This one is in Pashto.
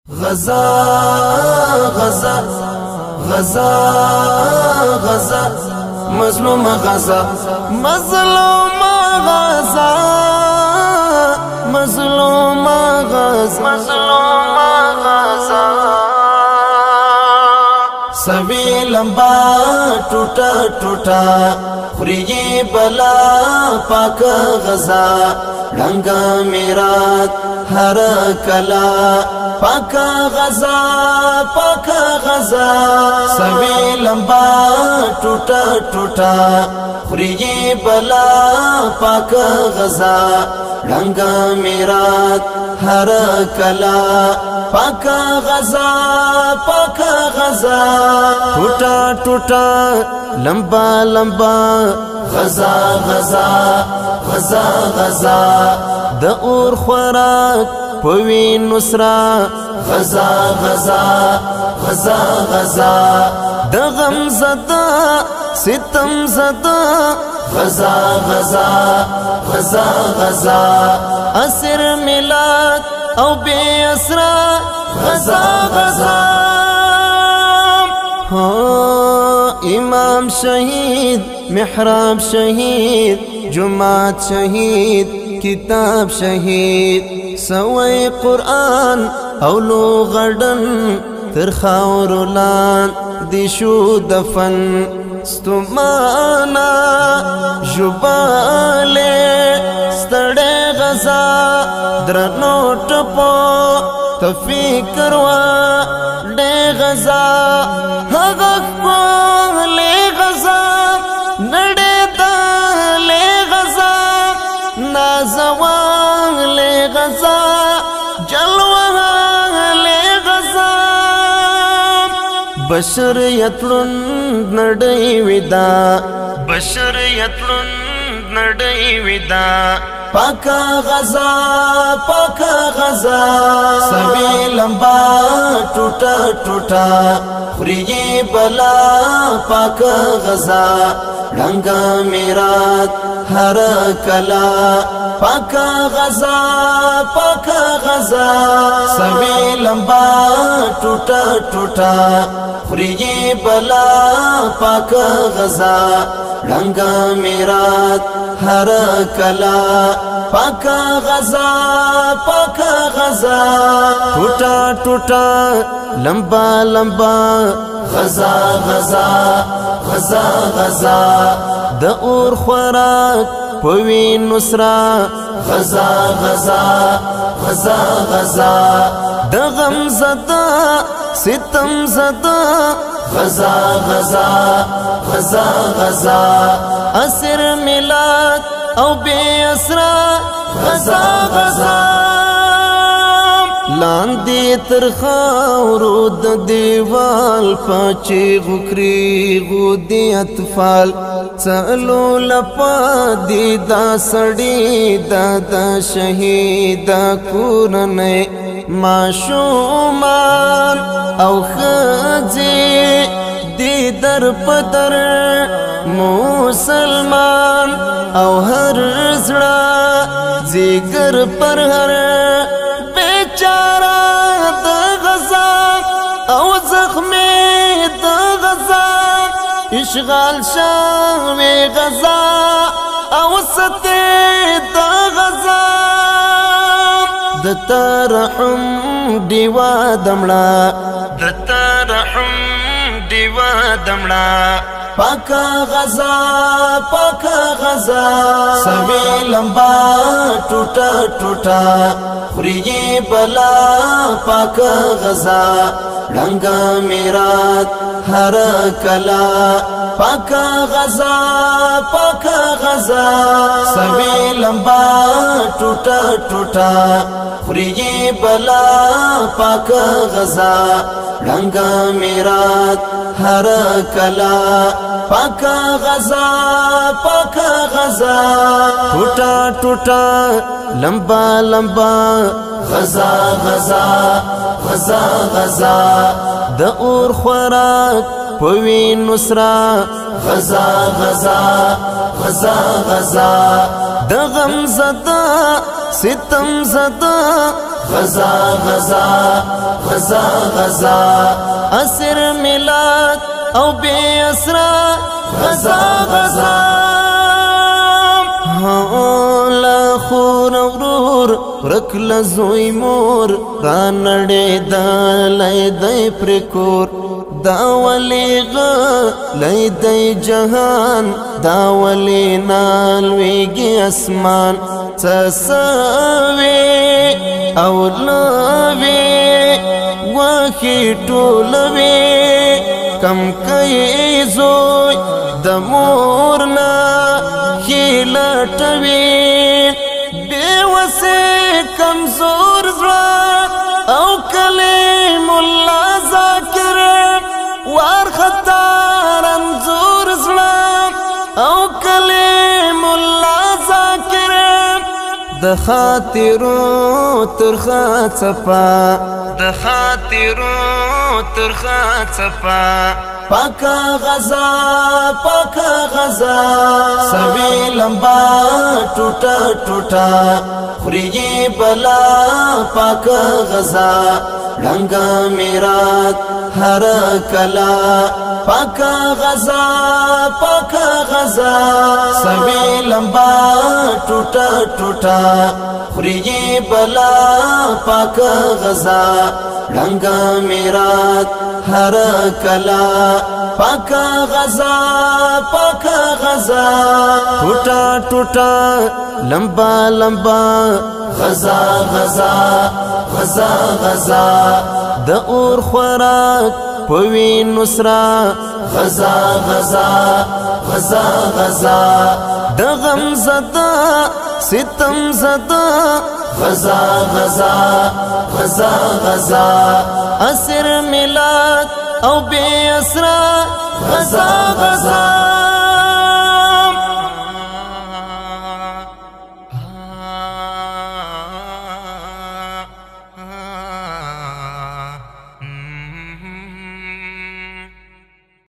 غزا غزا غزا غزا مظلوم غزا مظلوم غزا مظلوم غزا مظلوم غزا سوي لمبا ٹوٹا ٹوٹا خوري بلا پاک غزا ڈنگا میرات ہر کلا پاک غزا پاک غزا سوي لمبا ٹوٹا ٹوٹا خوري بلا پاک غزا ڈنگا میرات ہر کلا پاک غزا پاک غزا ٹوٹا ٹوٹا لمبا لمبا غزا غزا غزا غزا د اور خوراک پوی نصرا غزا غزا غزا غزا د غم زدا ستم زدا غزا غزا غزا غزا اسر ملاد او بے اسرا غزا غزا امام شهيد محراب شهيد جماعت شهيد كتاب شهيد سوي قرآن او لو غردن ترخاور لان دي شو دفن ستمانا جبالي ستڑے غزا درنو ٹپو تفکر وا دے غزا هغه لے غزا نڑے دا لے غزا نازوان لے غزا جلوان لے غزا بشر یتلن نڑی ودا بشر یتلن نڑی ودا پاک غزا پاک غزا سوي لمبا ٹوٹا ٹوٹا خوري بلا پاک غزا ڈنگا میرات ہر کلا پاک غزا پاک غزا سوي لمبا ٹوٹا ٹوٹا خوري بلا پاک غزا ڈنگا میرات ہر کلا پاک غزا پاک غزا ٹوٹا ٹوٹا لمبا لمبا غزا غزا غزا غزا د اور خوراک پوی نصرا غزا غزا غزا غزا د غم زدا ستم زدا غزا غزا غزا غزا اسر ملاد او بے اسرا غزا غزا لاندی ترخاورو د دیوال پاچی غکری غودی اطفال چلو لپا دی دا سڑی دا دا شہید کورنے معشومان او خزی دی در پدر مسلمان او ہر زڑا زیگر پر ہر بیچارہ دا غزا او زخمی دا غزا اشغال شاوی غزا او ستی دا غزا دتا رحم دیوا دمڑا دتا رحم دیوا دمڑا پاک غزا پاک غزا سوي لمبا ٹوٹا ٹوٹا خوري بلا پاک غزا ڈنگا میرات ہر کلا پاک غزا پاک غزا سوي لمبا ٹوٹا ٹوٹا خوري بلا پاک غزا ڈنگا میرات ہر کلا پاک غزا پاک غزا ٹوٹا ٹوٹا لمبا لمبا غزا غزا غزا غزا د اور خوراک پوی نصرا غزا غزا غزا غزا د غم زدا ستم زدا غزا غزا غزا غزا اسر ملاد او بی اسرا غزا غزا لا خور ورور رکل زوی مور را نړې دلای دی پرکور دا ولی غلی دی جهان دا ولی نالویگی اسمان سسوی او لوی وخی ټولوی کم کئی زوی د مورنا خیلټوی بیوسی کمزور زړه او کلیم الله ذاکر وارخطا رمزور زړه او کلیم الله ذاکر د خاطرو ترخه څپا د خاطرو ترخه څپا پاکا غزا پاکا غزا سوی لمبا ټوټا ټوټا خوري بلا پاکا غزا رنگا میرات هر کلا پاکا غزا پاکا غزا سوی لمبا ټوټا ټوټا خوري بلا پاکا غزا رنگا میرات هر کلا پاکا غزا پاکا غزا ټوټا ټوټا لمبا لمبا غزا غزا غزا غزا د اور خوراک پوی نصرا غزا غزا غزا غزا د غم زدا ستم زدا غزا غزا غزا غزا اسر ملاد او بی اسرا غزا غزا